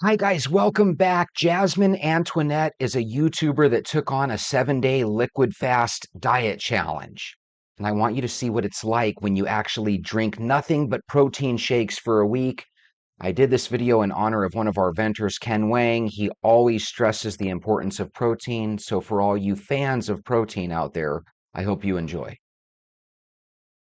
Hi guys, welcome back. Jasmine Antoinette is a YouTuber that took on a 7-day liquid fast diet challenge. And I want you to see what it's like when you actually drink nothing but protein shakes for a week. I did this video in honor of one of our venters, Ken Wang. He always stresses the importance of protein. So for all you fans of protein out there, I hope you enjoy.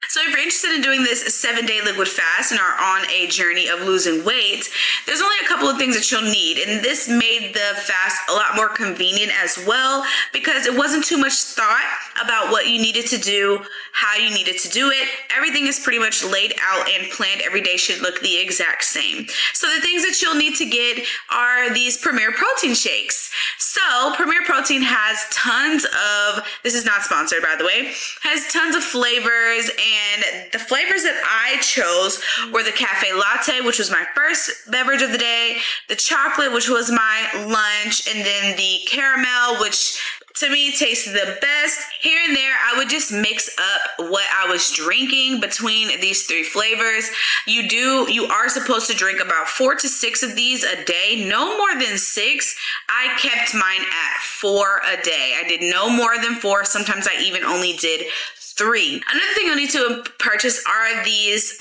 So if you're interested in doing this 7-day liquid fast and are on a journey of losing weight, there's only a couple of things that you'll need. And this made the fast a lot more convenient as well because it wasn't too much thought about what you needed to do, how you needed to do it. Everything is pretty much laid out and planned. Every day should look the exact same. So the things that you'll need to get are these Premier Protein shakes. So Premier Protein has tons of, this is not sponsored by the way, has tons of flavors, and the flavors that I chose were the cafe latte, which was my first beverage of the day, the chocolate, which was my lunch, and then the caramel, which to me tasted the best. Here and there, I would just mix up what I was drinking between these three flavors. You are supposed to drink about 4 to 6 of these a day, no more than 6. I kept mine at 4 a day. I did no more than 4. Sometimes I even only did 3. Another thing you'll need to purchase are these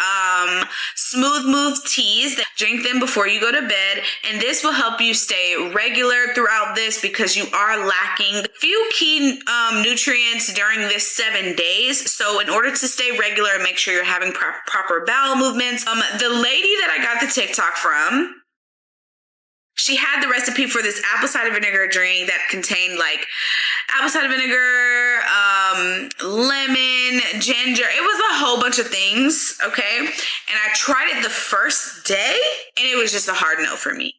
Smooth Move teas. Drink them before you go to bed, and this will help you stay regular throughout this because you are lacking few key nutrients during this 7 days. So in order to stay regular and make sure you're having proper bowel movements, the lady that I got the TikTok from, she had the recipe for this apple cider vinegar drink that contained like apple cider vinegar, lemon, ginger. It was a whole bunch of things, okay? And I tried it the first day, and it was just a hard no for me.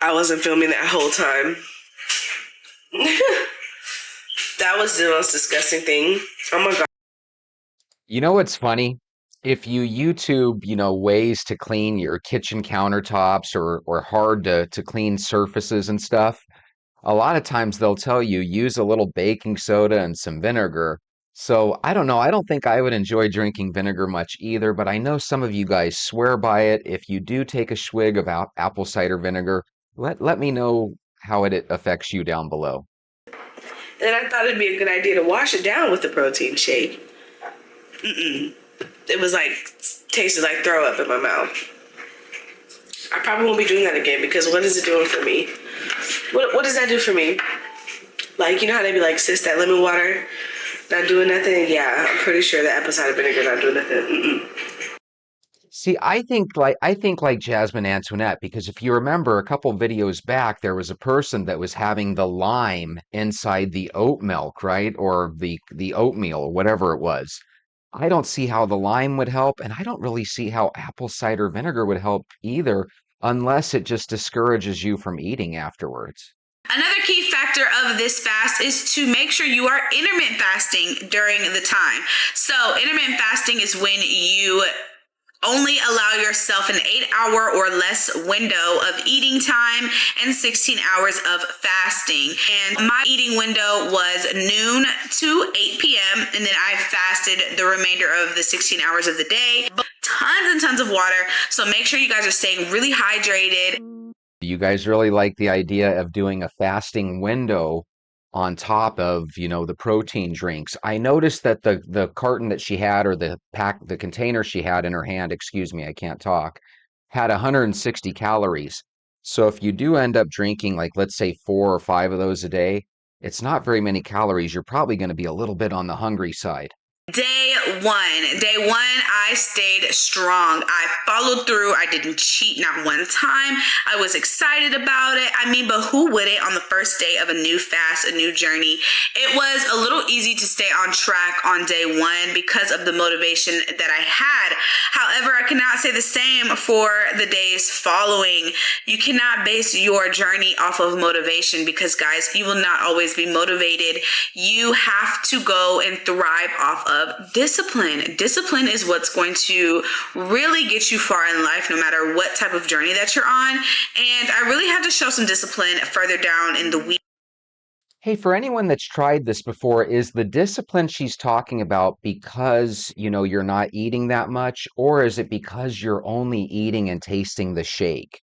I wasn't filming that whole time. That was the most disgusting thing. Oh my God. You know what's funny? If you YouTube, ways to clean your kitchen countertops or hard to clean surfaces and stuff, a lot of times they'll tell you use a little baking soda and some vinegar. So I don't know. I don't think I would enjoy drinking vinegar much either, but I know some of you guys swear by it. If you do take a swig of apple cider vinegar, let me know how it affects you down below. And I thought it'd be a good idea to wash it down with the protein shake. It was like, tasted like throw up in my mouth. I probably won't be doing that again because what is it doing for me? What does that do for me? Like, you know how they be like, sis, that lemon water not doing nothing? Yeah, I'm pretty sure that apple cider vinegar not doing nothing. See, I think like Jasmine Antoinette, because if you remember a couple videos back, there was a person that was having the lime inside the oat milk, right? Or the oatmeal, or whatever it was. I don't see how the lime would help, and I don't really see how apple cider vinegar would help either, unless it just discourages you from eating afterwards. Another key factor of this fast is to make sure you are intermittent fasting during the time. So intermittent fasting is when you only allow yourself an 8-hour or less window of eating time and 16 hours of fasting. And my eating window was noon to 8 p.m. And then I fasted the remainder of the 16 hours of the day. But tons and tons of water. So make sure you guys are staying really hydrated. Do you guys really like the idea of doing a fasting window on top of, the protein drinks? I noticed that the carton that she had, or the container she had in her hand, excuse me, I can't talk, had 160 calories. So if you do end up drinking, like, let's say 4 or 5 of those a day, it's not very many calories. You're probably going to be a little bit on the hungry side. Day one, I stayed strong. I followed through. I didn't cheat not one time. I was excited about it. I mean, but who wouldn't on the first day of a new fast, a new journey? It was a little easy to stay on track on day one because of the motivation that I had. However, I cannot say the same for the days following. You cannot base your journey off of motivation because, guys, you will not always be motivated. You have to go and thrive off of discipline. Discipline is what's going to really get you far in life, no matter what type of journey that you're on. And I really had to show some discipline further down in the week. Hey, for anyone that's tried this before, is the discipline she's talking about because, you're not eating that much, or is it because you're only eating and tasting the shake?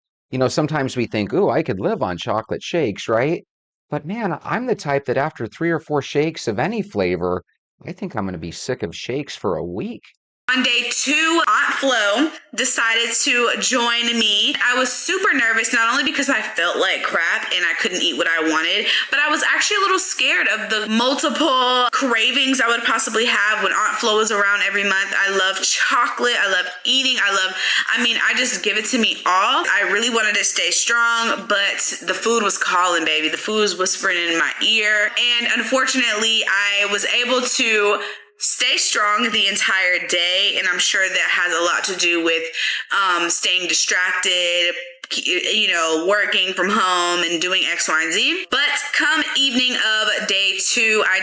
Sometimes we think, "Ooh, I could live on chocolate shakes, right?" But man, I'm the type that after 3 or 4 shakes of any flavor, I think I'm going to be sick of shakes for a week. On day 2, Aunt Flo decided to join me. I was super nervous, not only because I felt like crap and I couldn't eat what I wanted, but I was actually a little scared of the multiple cravings I would possibly have when Aunt Flo was around every month. I love chocolate. I love eating. I just give it to me all. I really wanted to stay strong, but the food was calling, baby. The food was whispering in my ear. And unfortunately, I was able to stay strong the entire day, and I'm sure that has a lot to do with staying distracted, working from home and doing X, Y, and Z. But come evening of day 2, I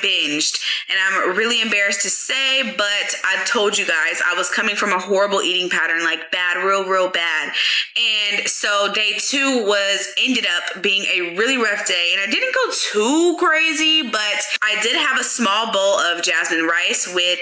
binged, and I'm really embarrassed to say, but I told you guys I was coming from a horrible eating pattern, like bad, real bad. And so day 2 ended up being a really rough day, and I didn't go too crazy, but I did have a small bowl of jasmine rice with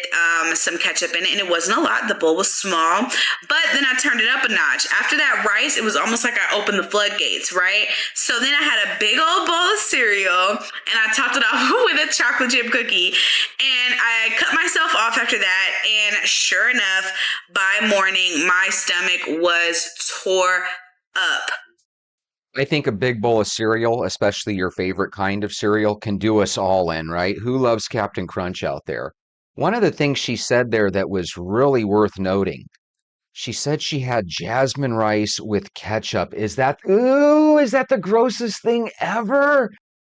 some ketchup in it, and it wasn't a lot. The bowl was small, but then I turned it up a notch. After that rice, it was almost like I opened the floodgates, right? So then I had a big old bowl of cereal, and I topped it off with a chocolate chip cookie, and I cut myself off after that, and sure enough, by morning, my stomach was tore up. I think a big bowl of cereal, especially your favorite kind of cereal, can do us all in, right? Who loves Captain Crunch out there? One of the things she said there that was really worth noting, she said she had jasmine rice with ketchup. Is that the grossest thing ever?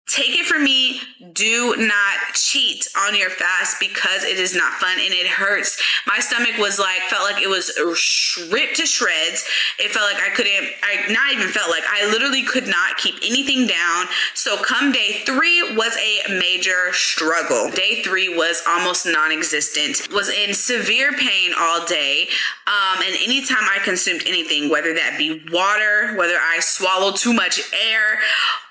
Take it from me, do not cheat on your fast because it is not fun and it hurts. My stomach felt like it was ripped to shreds. It felt like I literally could not keep anything down. So come day 3 was a major struggle. Day 3 was almost non-existent. Was in severe pain all day. And anytime I consumed anything, whether that be water, whether I swallowed too much air,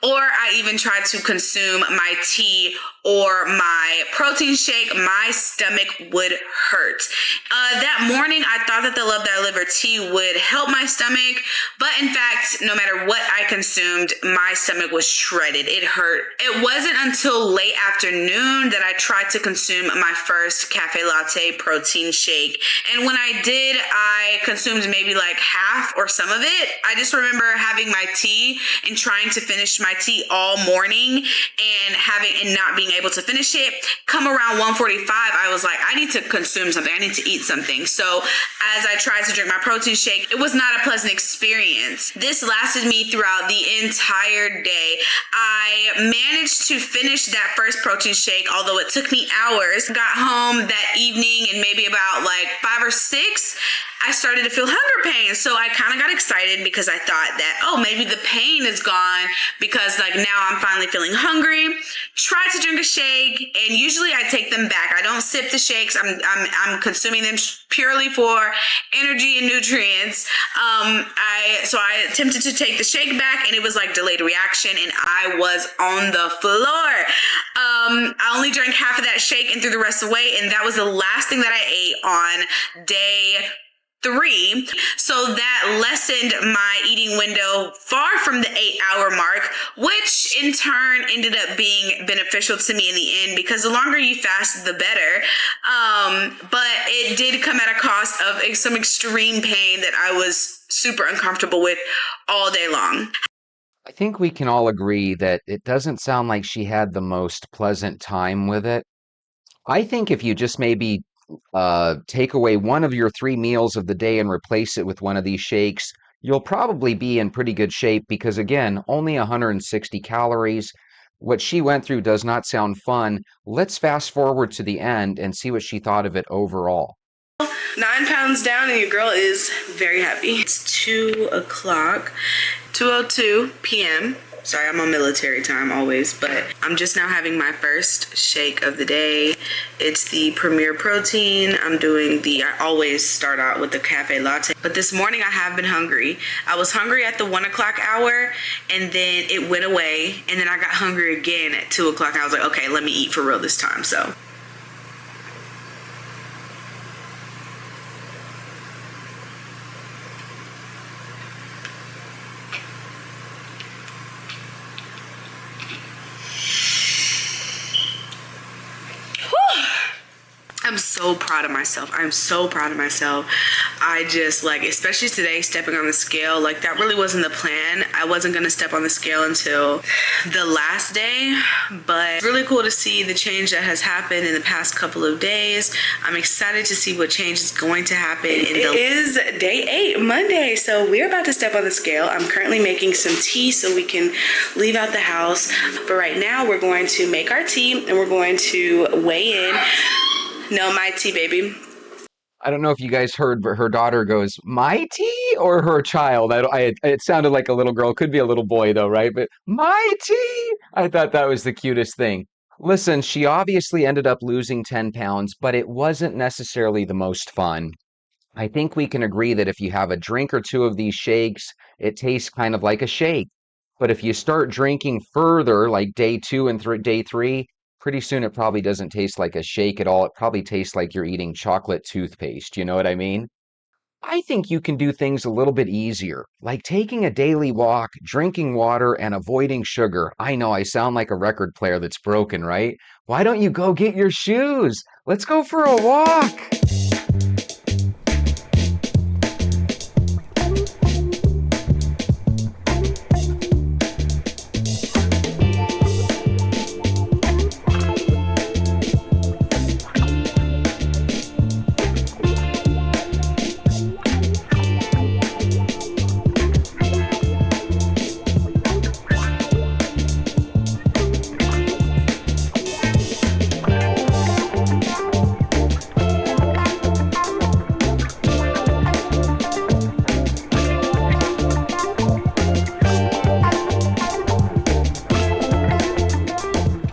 or I even tried to consume my tea or my protein shake, my stomach would hurt. That morning, I thought that the Love Thy Liver tea would help my stomach, but in fact, no matter what I consumed, my stomach was shredded. It hurt. It wasn't until late afternoon that I tried to consume my first cafe latte protein shake. And when I did, I consumed maybe like half or some of it. I just remember having my tea and trying to finish my tea all morning and not being able to finish it. Come around 1:45, I was like, I need to consume something. I need to eat something. So as I tried to drink my protein shake, it was not a pleasant experience. This lasted me throughout the entire day. I managed to finish that first protein shake, although it took me hours. Got home that evening and maybe about like 5 or 6, I started to feel hunger pains. So I kind of got excited because I thought that, oh, maybe the pain is gone because like now I'm finally feeling hungry. Tried to drink a shake, and usually I take them back. I don't sip the shakes. I'm consuming them purely for energy and nutrients. So I attempted to take the shake back, and it was like delayed reaction, and I was on the floor. I only drank half of that shake and threw the rest away, and that was the last thing that I ate on day 3. So that lessened my eating window far from the 8-hour mark, which in turn ended up being beneficial to me in the end because the longer you fast, the better. But it did come at a cost of some extreme pain that I was super uncomfortable with all day long. I think we can all agree that it doesn't sound like she had the most pleasant time with it. I think if you just maybe take away one of your 3 meals of the day and replace it with one of these shakes, you'll probably be in pretty good shape because, again, only 160 calories. What she went through does not sound fun. Let's fast forward to the end and see what she thought of it overall. 9 pounds down, and your girl is very happy. It's 2 o'clock, 2:02 p.m. Sorry, I'm on military time always, but I'm just now having my first shake of the day. It's the Premier Protein. I always start out with the cafe latte, but this morning I have been hungry. I was hungry at the 1 o'clock hour, and then it went away, and then I got hungry again at 2 o'clock. I was like, okay, let me eat for real this time, so. I'm so proud of myself. I'm so proud of myself. I just especially today, stepping on the scale, that really wasn't the plan. I wasn't gonna step on the scale until the last day, but it's really cool to see the change that has happened in the past couple of days. I'm excited to see what change is going to happen. It is day 8, Monday, so we're about to step on the scale. I'm currently making some tea so we can leave out the house, but right now we're going to make our tea and we're going to weigh in. No, my tea, baby. I don't know if you guys heard, but her daughter goes, "My tea," or her child. It sounded like a little girl. Could be a little boy though, right? But my tea. I thought that was the cutest thing. Listen, she obviously ended up losing 10 pounds, but it wasn't necessarily the most fun. I think we can agree that if you have a drink or two of these shakes, it tastes kind of like a shake. But if you start drinking further, like day 2 and day 3, pretty soon it probably doesn't taste like a shake at all. It probably tastes like you're eating chocolate toothpaste. You know what I mean? I think you can do things a little bit easier, like taking a daily walk, drinking water, and avoiding sugar. I know I sound like a record player that's broken, right? Why don't you go get your shoes? Let's go for a walk.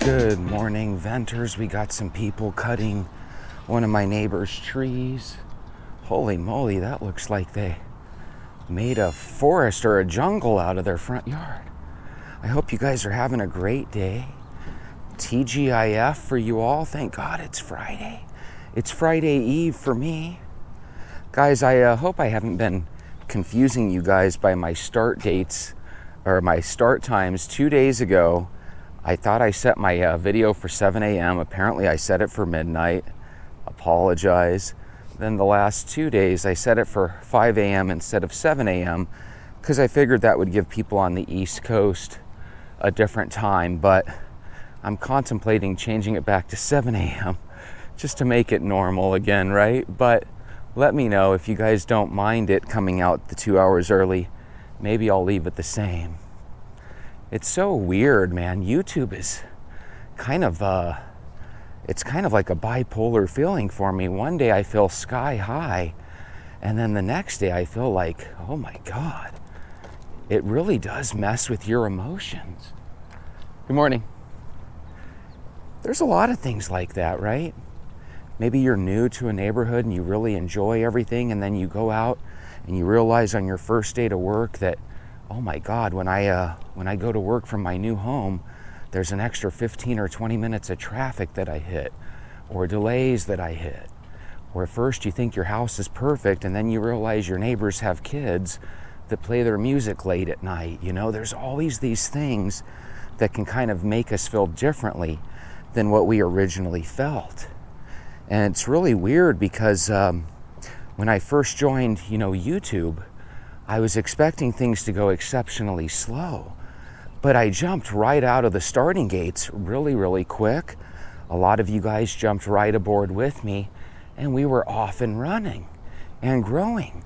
Good morning, Venters. We got some people cutting one of my neighbor's trees. Holy moly, that looks like they made a forest or a jungle out of their front yard. I hope you guys are having a great day. TGIF for you all. Thank God it's Friday. It's Friday Eve for me. Guys, I hope I haven't been confusing you guys by my start dates or my start times. 2 days ago, I thought I set my video for 7 a.m. Apparently I set it for midnight. Apologize. Then the last 2 days I set it for 5 a.m. instead of 7 a.m. because I figured that would give people on the East Coast a different time, but I'm contemplating changing it back to 7 a.m. just to make it normal again, right? But let me know if you guys don't mind it coming out the 2 hours early. Maybe I'll leave it the same. It's so weird, man. YouTube is kind of it's kind of like a bipolar feeling for me. One day I feel sky high, and then the next day I feel like, oh my God, it really does mess with your emotions. Good morning. There's a lot of things like that, right? Maybe you're new to a neighborhood and you really enjoy everything, and then you go out and you realize on your first day to work that, oh my God, when I go to work from my new home, there's an extra 15 or 20 minutes of traffic that I hit, or delays that I hit. Or at first you think your house is perfect, and then you realize your neighbors have kids that play their music late at night. You know, there's always these things that can kind of make us feel differently than what we originally felt. And it's really weird because when I first joined, YouTube, I was expecting things to go exceptionally slow, but I jumped right out of the starting gates really, really quick. A lot of you guys jumped right aboard with me, and we were off and running and growing.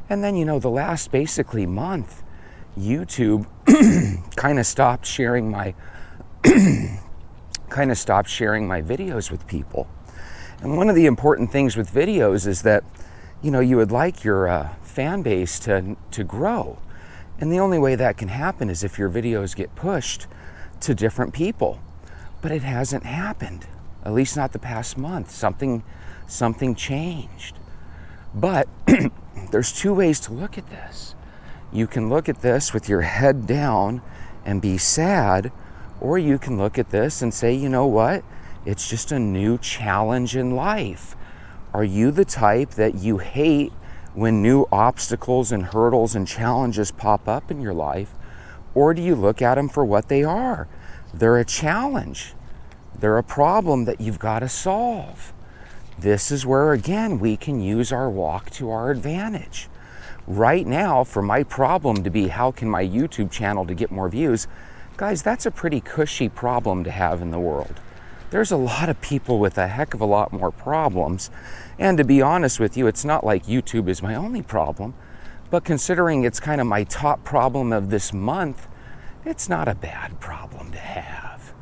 And then, the last basically month, YouTube kind of stopped sharing my videos with people. And one of the important things with videos is that, you would like your fan base to grow. And the only way that can happen is if your videos get pushed to different people. But it hasn't happened, at least not the past month. Something changed. But there's two ways to look at this. You can look at this with your head down and be sad, or you can look at this and say, you know what? It's just a new challenge in life. Are you the type that you hate when new obstacles and hurdles and challenges pop up in your life? Or do you look at them for what they are? They're a challenge. They're a problem that you've got to solve. This is where, again, we can use our walk to our advantage. Right now, for my problem to be, how can my YouTube channel to get more views? Guys, that's a pretty cushy problem to have in the world. There's a lot of people with a heck of a lot more problems. And to be honest with you, it's not like YouTube is my only problem. But considering it's kind of my top problem of this month, it's not a bad problem to have.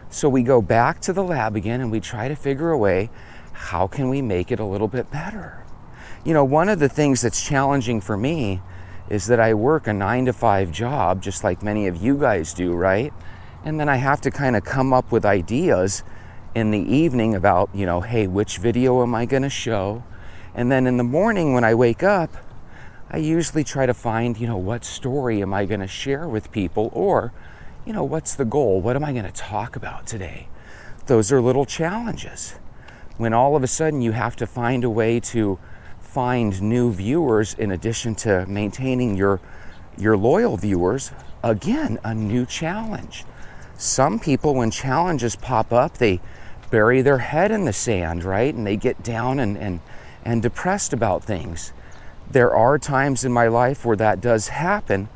So we go back to the lab again and we try to figure a way, how can we make it a little bit better? You know, one of the things that's challenging for me is that I work a 9-to-5 job, just like many of you guys do, right? And then I have to kind of come up with ideas in the evening about, you know, hey, which video am I going to show? And then in the morning when I wake up, I usually try to find, you know, what story am I going to share with people? Or, you know, what's the goal? What am I going to talk about today? Those are little challenges. When all of a sudden you have to find a way to find new viewers in addition to maintaining your loyal viewers, again, a new challenge. Some people, when challenges pop up, they bury their head in the sand, right? And they get down and depressed about things. There are times in my life where that does happen,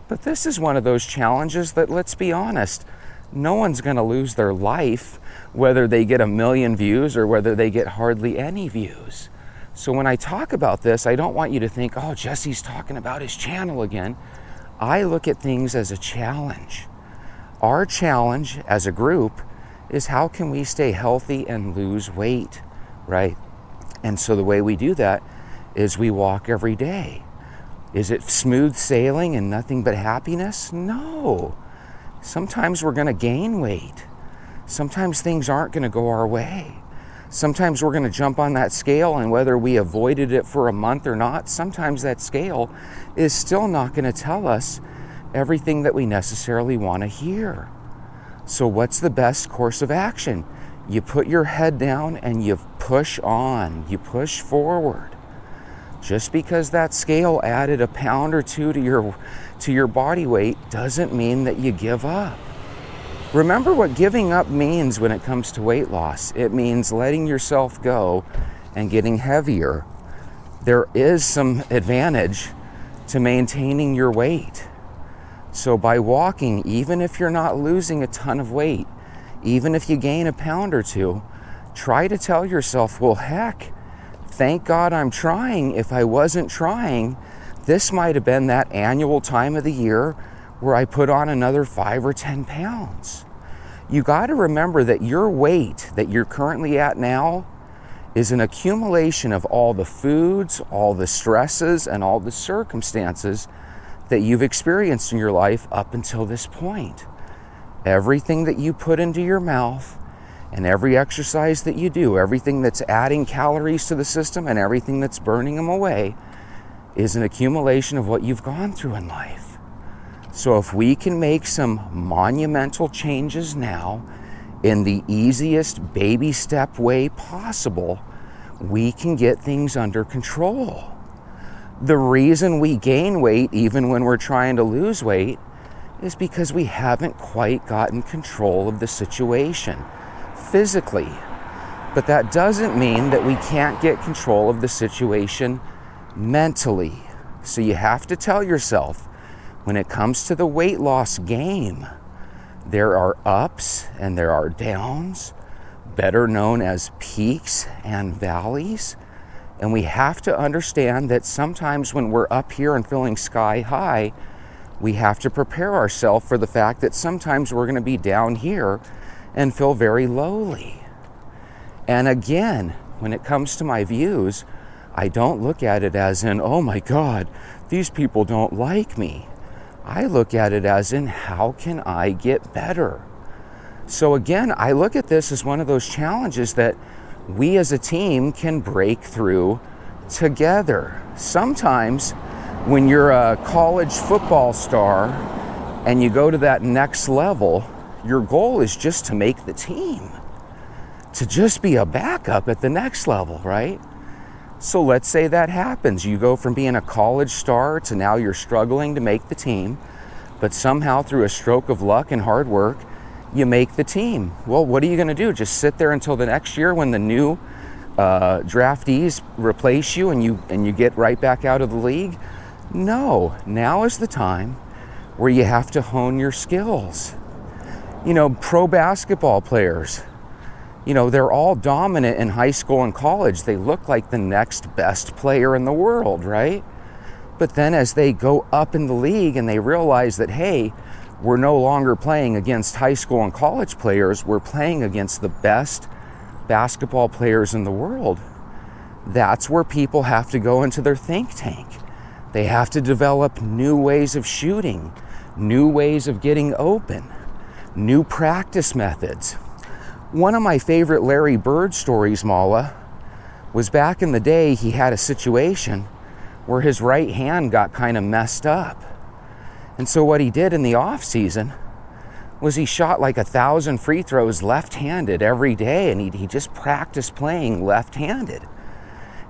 but this is one of those challenges that, let's be honest, no one's going to lose their life whether they get 1 million views or whether they get hardly any views. So when I talk about this, I don't want you to think, oh, Jesse's talking about his channel again. I look at things as a challenge. Our challenge as a group is how can we stay healthy and lose weight, right? And so the way we do that is we walk every day. Is it smooth sailing and nothing but happiness? No. Sometimes we're going to gain weight. Sometimes things aren't going to go our way. Sometimes we're going to jump on that scale, and whether we avoided it for a month or not, sometimes that scale is still not going to tell us everything that we necessarily want to hear. So what's the best course of action? You put your head down and you push on, you push forward. Just because that scale added a pound or two to your body weight doesn't mean that you give up. Remember what giving up means when it comes to weight loss. It means letting yourself go and getting heavier. There is some advantage to maintaining your weight. So by walking, even if you're not losing a ton of weight, even if you gain a pound or two, try to tell yourself, well, heck, thank God I'm trying. If I wasn't trying, this might have been that annual time of the year where I put on another 5 or 10 pounds. You got to remember that your weight that you're currently at now is an accumulation of all the foods, all the stresses, and all the circumstances that you've experienced in your life up until this point. Everything that you put into your mouth and every exercise that you do, everything that's adding calories to the system and everything that's burning them away is an accumulation of what you've gone through in life. So if we can make some monumental changes now in the easiest baby step way possible, we can get things under control. The reason we gain weight even when we're trying to lose weight is because we haven't quite gotten control of the situation physically. But that doesn't mean that we can't get control of the situation mentally. So you have to tell yourself, when it comes to the weight loss game, there are ups and there are downs, better known as peaks and valleys. And we have to understand that sometimes when we're up here and feeling sky high, we have to prepare ourselves for the fact that sometimes we're going to be down here and feel very lowly. And again, when it comes to my views, I don't look at it as in, oh my God, these people don't like me. I look at it as in, how can I get better? So again, I look at this as one of those challenges that we as a team can break through together. Sometimes when you're a college football star and you go to that next level, your goal is just to make the team, to just be a backup at the next level, right? So let's say that happens. You go from being a college star to now you're struggling to make the team, but somehow through a stroke of luck and hard work, you make the team. Well, what are you going to do? Just sit there until the next year when the new draftees replace you and you get right back out of the league? No, now is the time where you have to hone your skills. You know, pro basketball players, you know, they're all dominant in high school and college. They look like the next best player in the world, right? But then as they go up in the league and they realize that, hey, we're no longer playing against high school and college players, we're playing against the best basketball players in the world. That's where people have to go into their think tank. They have to develop new ways of shooting, new ways of getting open, new practice methods. One of my favorite Larry Bird stories, Mala, was back in the day. He had a situation where his right hand got kind of messed up. And so what he did in the off season was he shot like 1,000 free throws left-handed every day, and he just practiced playing left-handed.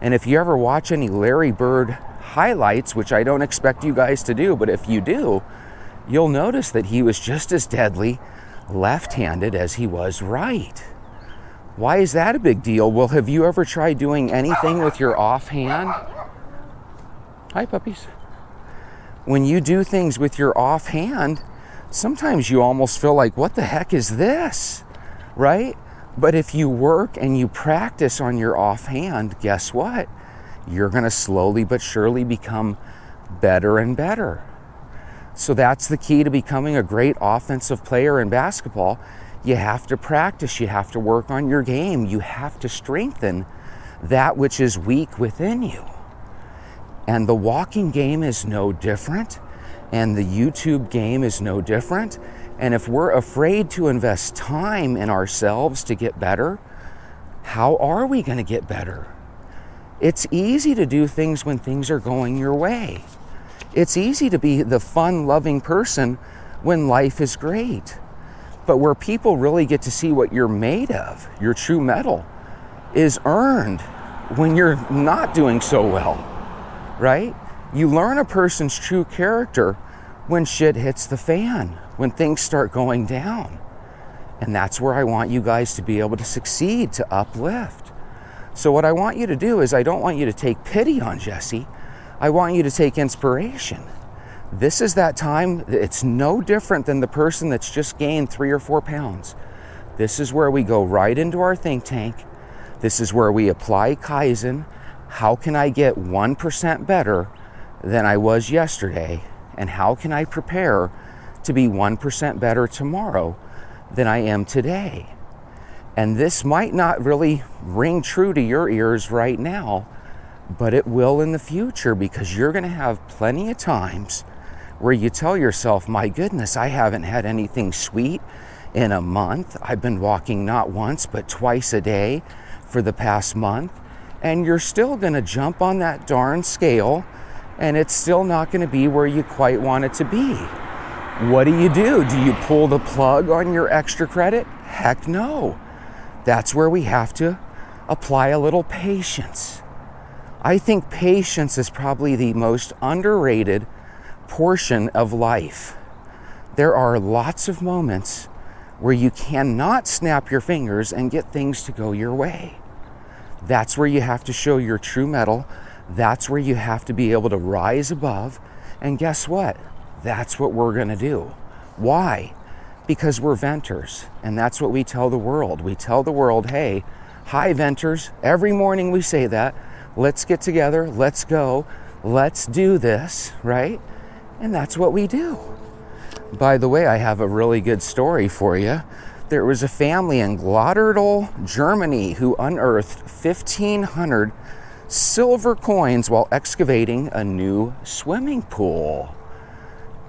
And if you ever watch any Larry Bird highlights, which I don't expect you guys to do, but if you do, you'll notice that he was just as deadly left-handed as he was right. Why is that a big deal? Well, have you ever tried doing anything with your offhand? Hi, puppies. When you do things with your offhand, sometimes you almost feel like, what the heck is this, right? But if you work and you practice on your offhand, guess what? You're going to slowly but surely become better and better. So that's the key to becoming a great offensive player in basketball. You have to practice, you have to work on your game, you have to strengthen that which is weak within you. And the walking game is no different, and the YouTube game is no different. And if we're afraid to invest time in ourselves to get better, how are we going to get better? It's easy to do things when things are going your way. It's easy to be the fun-loving person when life is great. But where people really get to see what you're made of, your true metal, is earned when you're not doing so well, right? You learn a person's true character when shit hits the fan, when things start going down. And that's where I want you guys to be able to succeed, to uplift. So what I want you to do is, I don't want you to take pity on Jesse. I want you to take inspiration. This is that time. It's no different than the person that's just gained 3 or 4 pounds. This is where we go right into our think tank. This is where we apply Kaizen. How can I get 1% better than I was yesterday? And how can I prepare to be 1% better tomorrow than I am today? And this might not really ring true to your ears right now, but it will in the future, because you're going to have plenty of times where you tell yourself, my goodness, I haven't had anything sweet in a month. I've been walking not once, but twice a day for the past month. And you're still going to jump on that darn scale, and it's still not going to be where you quite want it to be. What do? Do you pull the plug on your extra credit? Heck no. That's where we have to apply a little patience. I think patience is probably the most underrated portion of life. There are lots of moments where you cannot snap your fingers and get things to go your way. That's where you have to show your true mettle. That's where you have to be able to rise above. And guess what? That's what we're going to do. Why? Because we're venters, and that's what we tell the world. We tell the world, hey, hi venters. Every morning we say that. Let's get together, let's go, let's do this, right? And that's what we do. By the way, I have a really good story for you. There was a family in Glotterdal, Germany, who unearthed 1,500 silver coins while excavating a new swimming pool.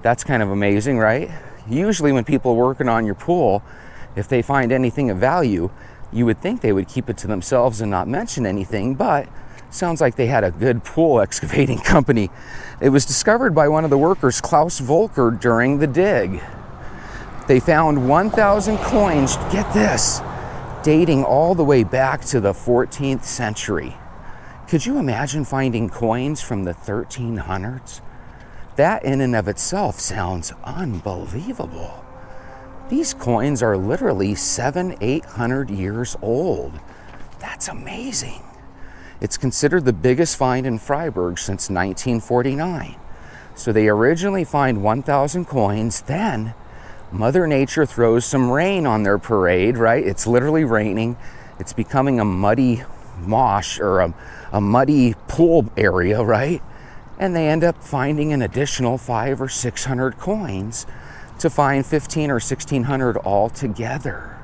That's kind of amazing, right? Usually when people are working on your pool, if they find anything of value, you would think they would keep it to themselves and not mention anything, but sounds like they had a good pool excavating company. It was discovered by one of the workers, Klaus Volker, during the dig. They found 1,000 coins, get this, dating all the way back to the 14th century. Could you imagine finding coins from the 1300s? That in and of itself sounds unbelievable. These coins are literally 700-800 years old. That's amazing. It's considered the biggest find in Freiburg since 1949. So they originally find 1,000 coins, then Mother Nature throws some rain on their parade, right? It's literally raining. It's becoming a muddy mosh or a muddy pool area, right? And they end up finding an additional 500 or 600 coins to find 1,500 or 1,600 altogether.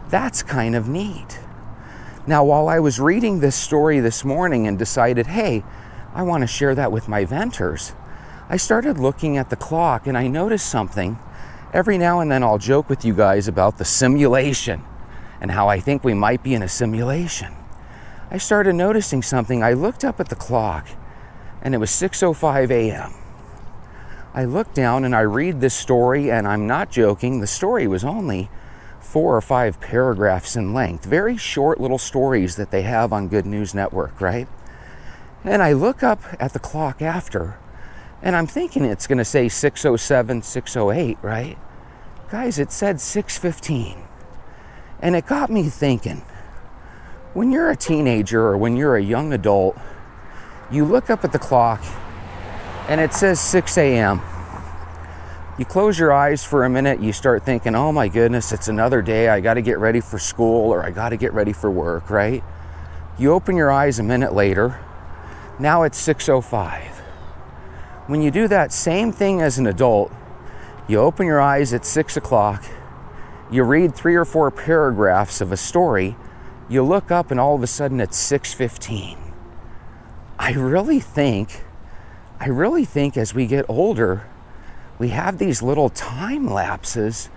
That's kind of neat. Now, while I was reading this story this morning and decided, hey, I want to share that with my venters, I started looking at the clock and I noticed something. Every now and then I'll joke with you guys about the simulation and how I think we might be in a simulation. I started noticing something. I looked up at the clock and it was 6:05 a.m. I look down and I read this story, and I'm not joking, the story was only 4 or 5 paragraphs in length. Very short little stories that they have on Good News Network, right? And I look up at the clock after, and I'm thinking it's going to say 6:07, 6:08, right? Guys, it said 6:15. And it got me thinking, when you're a teenager or when you're a young adult, you look up at the clock and it says 6 a.m. You close your eyes for a minute, you start thinking, oh my goodness, it's another day, I gotta get ready for school or I gotta get ready for work, right? You open your eyes a minute later, now it's 6:05. When you do that same thing as an adult, you open your eyes at 6 o'clock, you read 3 or 4 paragraphs of a story, you look up and all of a sudden it's 6:15. I really think as we get older, we have these little time lapses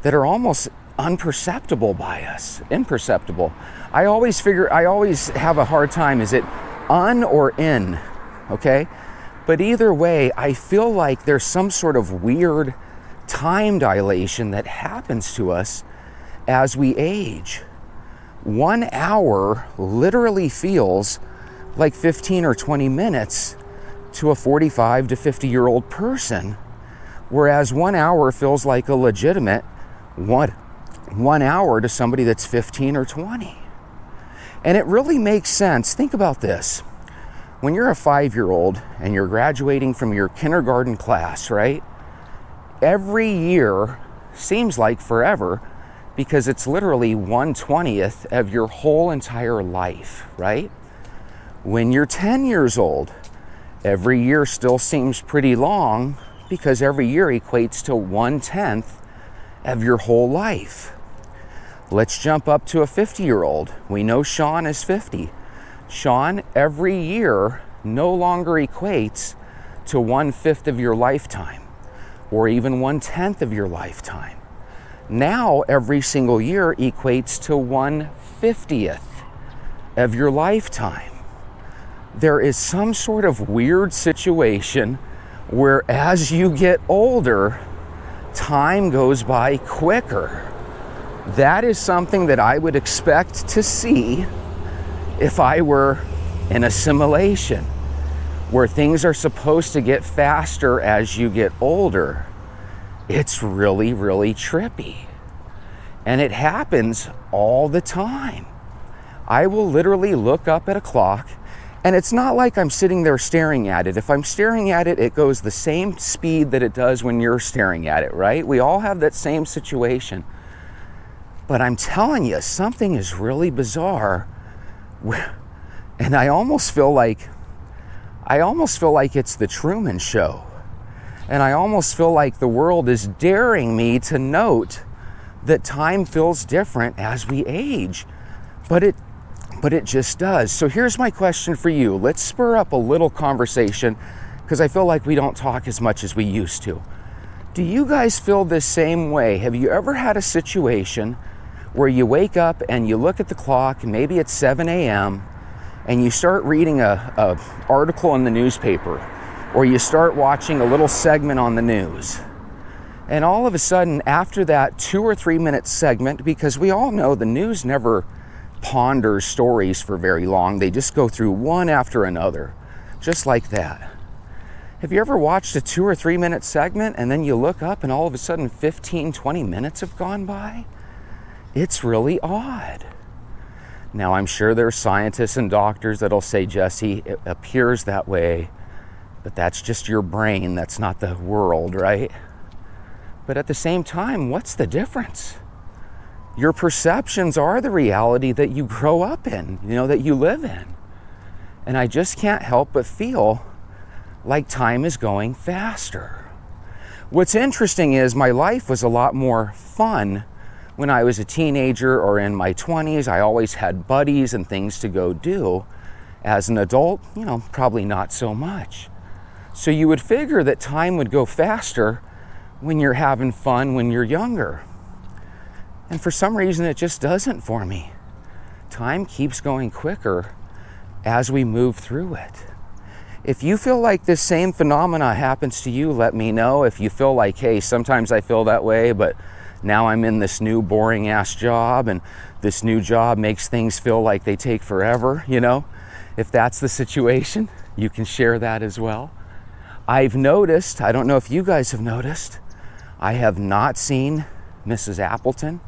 that are almost imperceptible by us. I always have a hard time, is it un or in? Okay? But either way, I feel like there's some sort of weird time dilation that happens to us as we age. 1 hour literally feels like 15 or 20 minutes to a 45 to 50-year-old person, whereas 1 hour feels like a legitimate one hour to somebody that's 15 or 20. And it really makes sense. Think about this. When you're a 5-year-old and you're graduating from your kindergarten class, right? Every year seems like forever because it's literally 1/20th of your whole entire life, right? When you're 10 years old, every year still seems pretty long because every year equates to 1/10 of your whole life. Let's jump up to a 50-year-old. We know Sean is 50. Sean, every year no longer equates to 1/5 of your lifetime or even 1/10 of your lifetime. Now every single year equates to 1/50th of your lifetime. There is some sort of weird situation where as you get older, time goes by quicker. That is something that I would expect to see if I were in a simulation where things are supposed to get faster as you get older. It's really, really trippy. And it happens all the time. I will literally look up at a clock, and it's not like I'm sitting there staring at it. If I'm staring at it, it goes the same speed that it does when you're staring at it, right? We all have that same situation. But I'm telling you, something is really bizarre. And I almost feel like it's the Truman Show. And I almost feel like the world is daring me to note that time feels different as we age. But it just does. So here's my question for you. Let's spur up a little conversation because I feel like we don't talk as much as we used to. Do you guys feel this same way? Have you ever had a situation where you wake up and you look at the clock, and maybe it's 7 a.m., and you start reading a article in the newspaper, or you start watching a little segment on the news, and all of a sudden, after that 2 or 3 minute segment, because we all know the news never ponders stories for very long, they just go through one after another, just like that. Have you ever watched a 2 or 3 minute segment and then you look up and all of a sudden 15, 20 minutes have gone by? It's really odd. Now, I'm sure there's scientists and doctors that'll say, Jesse, it appears that way, but that's just your brain, that's not the world, right? But at the same time, what's the difference? Your perceptions are the reality that you grow up in, that you live in. And I just can't help but feel like time is going faster. What's interesting is my life was a lot more fun when I was a teenager or in my 20s. I always had buddies and things to go do. As an adult, probably not so much. So you would figure that time would go faster when you're having fun when you're younger. And for some reason, it just doesn't for me. Time keeps going quicker as we move through it. If you feel like this same phenomena happens to you, let me know. If you feel like, hey, sometimes I feel that way, but now I'm in this new boring ass job and this new job makes things feel like they take forever, If that's the situation, you can share that as well. I've noticed, I don't know if you guys have noticed, I have not seen Mrs. Appleton.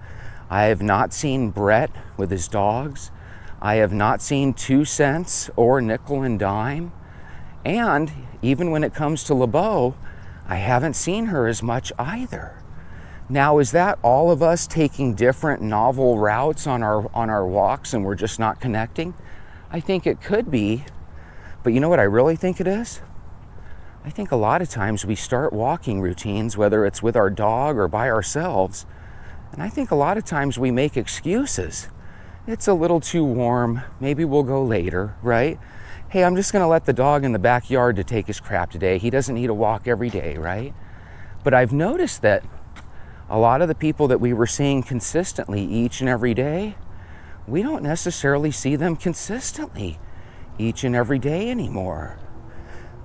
I have not seen Brett with his dogs. I have not seen 2 cents or nickel and dime. And even when it comes to LeBeau, I haven't seen her as much either. Now, is that all of us taking different novel routes on our walks and we're just not connecting? I think it could be. But you know what I really think it is? I think a lot of times we start walking routines, whether it's with our dog or by ourselves, and I think a lot of times we make excuses. It's a little too warm, maybe we'll go later, right? Hey, I'm just gonna let the dog in the backyard to take his crap today. He doesn't need a walk every day, right? But I've noticed that a lot of the people that we were seeing consistently each and every day, we don't necessarily see them consistently each and every day anymore.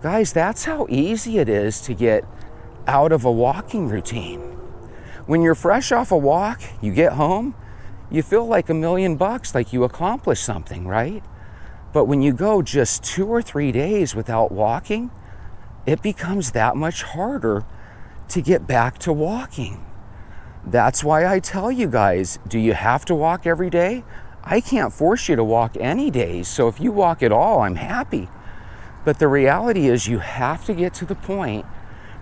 Guys, that's how easy it is to get out of a walking routine. When you're fresh off a walk, you get home, you feel like $1 million, like you accomplished something, right? But when you go just 2 or 3 days without walking, it becomes that much harder to get back to walking. That's why I tell you guys, do you have to walk every day? I can't force you to walk any days, so if you walk at all, I'm happy. But the reality is you have to get to the point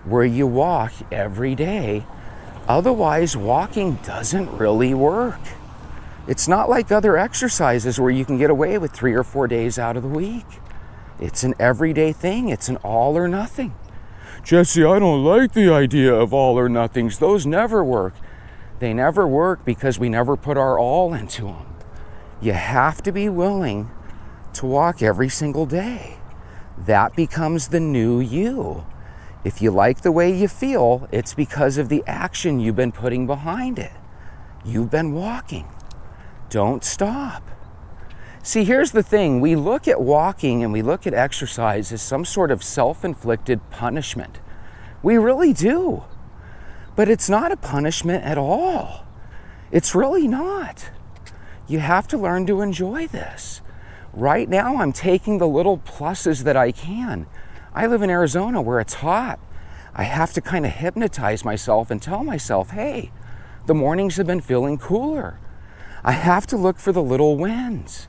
where you walk every day. Otherwise, walking doesn't really work. It's not like other exercises where you can get away with 3 or 4 days out of the week. It's an everyday thing. It's an all or nothing. Jesse, I don't like the idea of all or nothings. Those never work. They never work because we never put our all into them. You have to be willing to walk every single day. That becomes the new you. If you like the way you feel, it's because of the action you've been putting behind it. You've been walking. Don't stop. See, here's the thing. We look at walking and we look at exercise as some sort of self-inflicted punishment. We really do. But it's not a punishment at all. It's really not. You have to learn to enjoy this. Right now, I'm taking the little pluses that I can. I live in Arizona where it's hot. I have to kind of hypnotize myself and tell myself, hey, the mornings have been feeling cooler. I have to look for the little wins.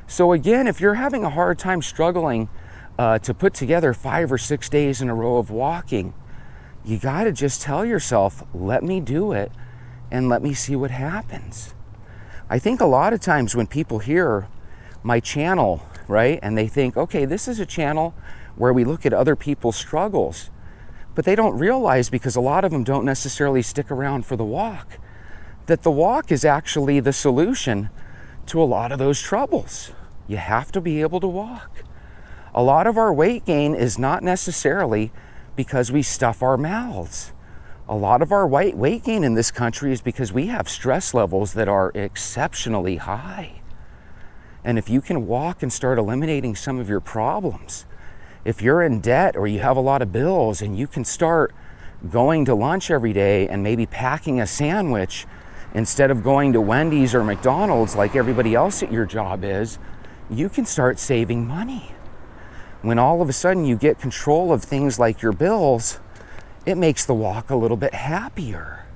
So again, if you're having a hard time struggling to put together 5 or 6 days in a row of walking, you got to just tell yourself, let me do it and let me see what happens. I think a lot of times when people hear my channel, right, and they think, okay, this is a channel where we look at other people's struggles, but they don't realize, because a lot of them don't necessarily stick around for the walk, that the walk is actually the solution to a lot of those troubles. You have to be able to walk. A lot of our weight gain is not necessarily because we stuff our mouths. A lot of our weight gain in this country is because we have stress levels that are exceptionally high. And if you can walk and start eliminating some of your problems, if you're in debt or you have a lot of bills and you can start going to lunch every day and maybe packing a sandwich instead of going to Wendy's or McDonald's like everybody else at your job is, you can start saving money. When all of a sudden you get control of things like your bills, it makes the walk a little bit happier.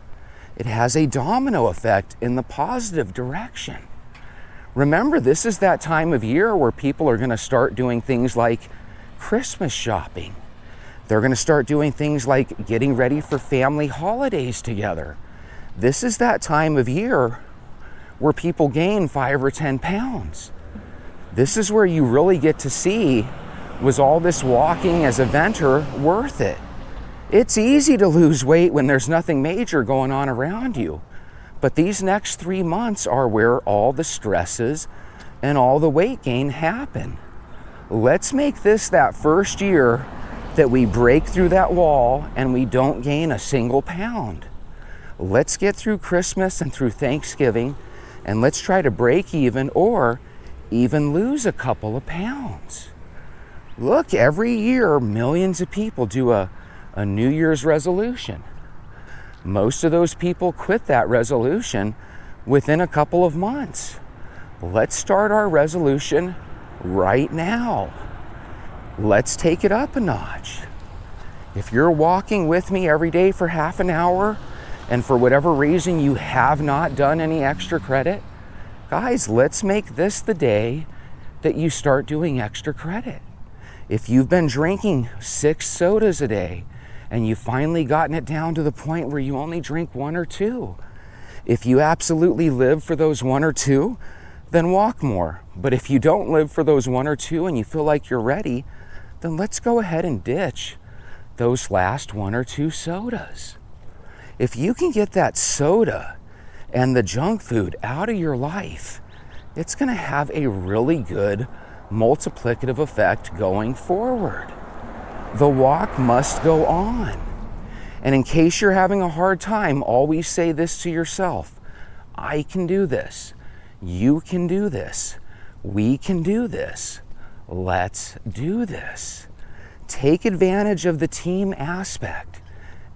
It has a domino effect in the positive direction. Remember, this is that time of year where people are going to start doing things like Christmas shopping. They're going to start doing things like getting ready for family holidays together. This is that time of year where people gain 5 or 10 pounds. This is where you really get to see, was all this walking as a venter worth it? It's easy to lose weight when there's nothing major going on around you. But these next 3 months are where all the stresses and all the weight gain happen. Let's make this that first year that we break through that wall and we don't gain a single pound. Let's get through Christmas and through Thanksgiving, and let's try to break even or even lose a couple of pounds. Look, every year millions of people do a New Year's resolution. Most of those people quit that resolution within a couple of months. Let's start our resolution right now. Let's take it up a notch. If you're walking with me every day for half an hour and for whatever reason you have not done any extra credit, guys, let's make this the day that you start doing extra credit. If you've been drinking 6 sodas a day and you've finally gotten it down to the point where you only drink 1 or 2, if you absolutely live for those 1 or 2, then walk more. But if you don't live for those 1 or 2 and you feel like you're ready, then let's go ahead and ditch those last 1 or 2 sodas. If you can get that soda and the junk food out of your life, it's going to have a really good multiplicative effect going forward. The walk must go on. And in case you're having a hard time, always say this to yourself: I can do this. You can do this. We can do this. Let's do this. Take advantage of the team aspect.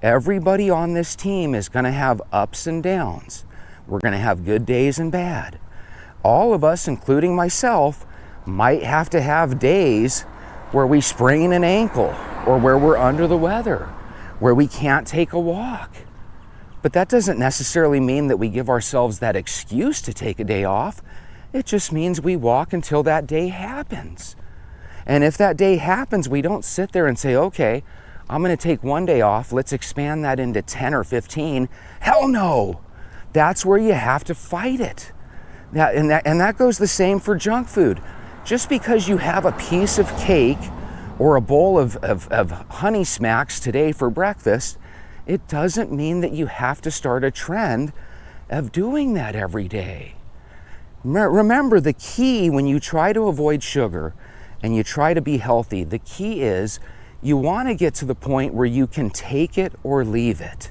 Everybody on this team is going to have ups and downs. We're going to have good days and bad. All of us, including myself, might have to have days where we sprain an ankle or where we're under the weather, where we can't take a walk. But that doesn't necessarily mean that we give ourselves that excuse to take a day off. It just means we walk until that day happens. And if that day happens, we don't sit there and say, okay, I'm going to take 1 day off. Let's expand that into 10 or 15. Hell no. That's where you have to fight it. And that goes the same for junk food. Just because you have a piece of cake or a bowl of Honey Smacks today for breakfast, it doesn't mean that you have to start a trend of doing that every day. Remember, the key when you try to avoid sugar and you try to be healthy, the key is you want to get to the point where you can take it or leave it.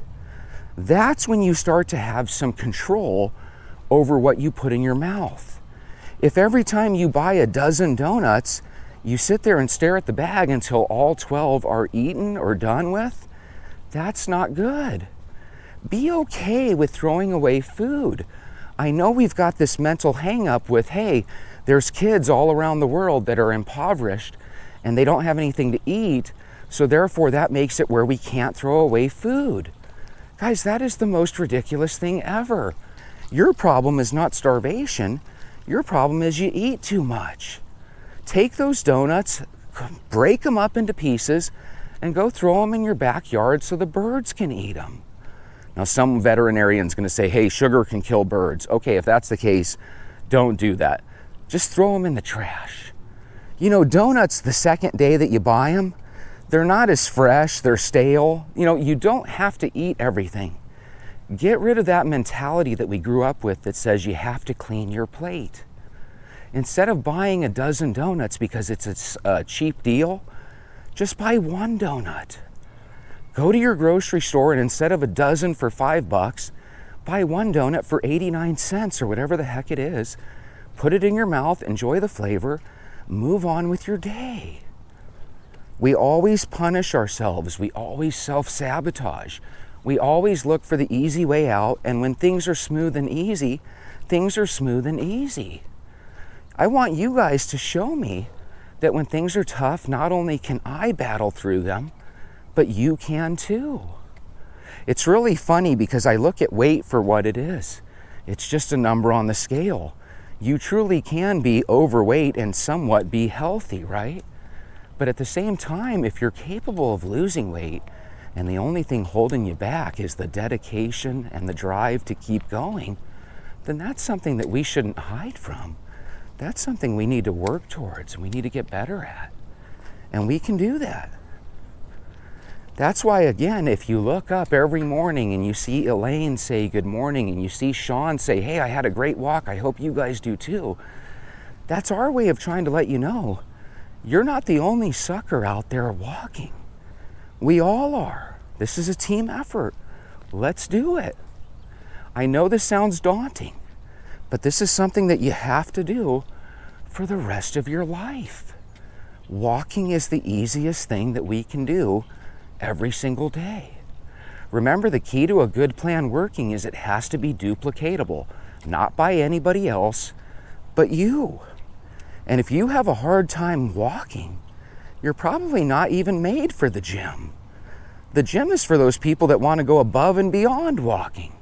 That's when you start to have some control over what you put in your mouth. If every time you buy a dozen donuts, you sit there and stare at the bag until all 12 are eaten or done with, that's not good. Be okay with throwing away food. I know we've got this mental hang up with, hey, there's kids all around the world that are impoverished and they don't have anything to eat, so therefore that makes it where we can't throw away food. Guys, that is the most ridiculous thing ever. Your problem is not starvation. Your problem is you eat too much. Take those donuts, break them up into pieces, and go throw them in your backyard so the birds can eat them. Now, some veterinarian's going to say, hey, sugar can kill birds. Okay, if that's the case, don't do that. Just throw them in the trash. You know, donuts, the second day that you buy them, they're not as fresh, they're stale. You know, you don't have to eat everything. Get rid of that mentality that we grew up with that says you have to clean your plate. Instead of buying a dozen donuts because it's a cheap deal, just buy 1 donut. Go to your grocery store and instead of a dozen for $5, buy one donut for 89 cents or whatever the heck it is. Put it in your mouth, enjoy the flavor, move on with your day. We always punish ourselves. We always self-sabotage. We always look for the easy way out, and when things are smooth and easy, things are smooth and easy. I want you guys to show me that when things are tough, not only can I battle through them, but you can too. It's really funny because I look at weight for what it is. It's just a number on the scale. You truly can be overweight and somewhat be healthy, right? But at the same time, if you're capable of losing weight and the only thing holding you back is the dedication and the drive to keep going, then that's something that we shouldn't hide from. That's something we need to work towards and we need to get better at. And we can do that. That's why, again, if you look up every morning and you see Elaine say good morning and you see Sean say, hey, I had a great walk, I hope you guys do too, that's our way of trying to let you know you're not the only sucker out there walking. We all are. This is a team effort. Let's do it. I know this sounds daunting, but this is something that you have to do for the rest of your life. Walking is the easiest thing that we can do every single day. Remember, the key to a good plan working is it has to be duplicatable, not by anybody else, but you. And if you have a hard time walking, you're probably not even made for the gym. The gym is for those people that want to go above and beyond walking.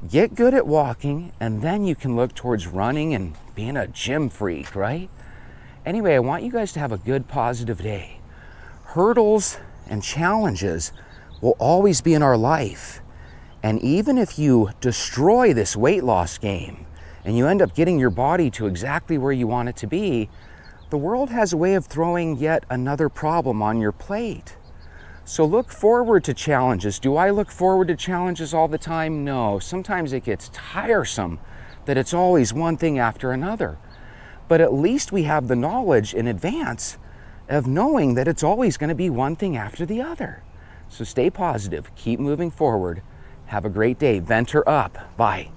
Get good at walking, and then you can look towards running and being a gym freak, right? Anyway, I want you guys to have a good, positive day. Hurdles and challenges will always be in our life. And even if you destroy this weight loss game and you end up getting your body to exactly where you want it to be, the world has a way of throwing yet another problem on your plate. So look forward to challenges. Do I look forward to challenges all the time? No. Sometimes it gets tiresome that it's always one thing after another. But at least we have the knowledge in advance of knowing that it's always going to be one thing after the other. So stay positive, keep moving forward. Have a great day. Venture up. Bye.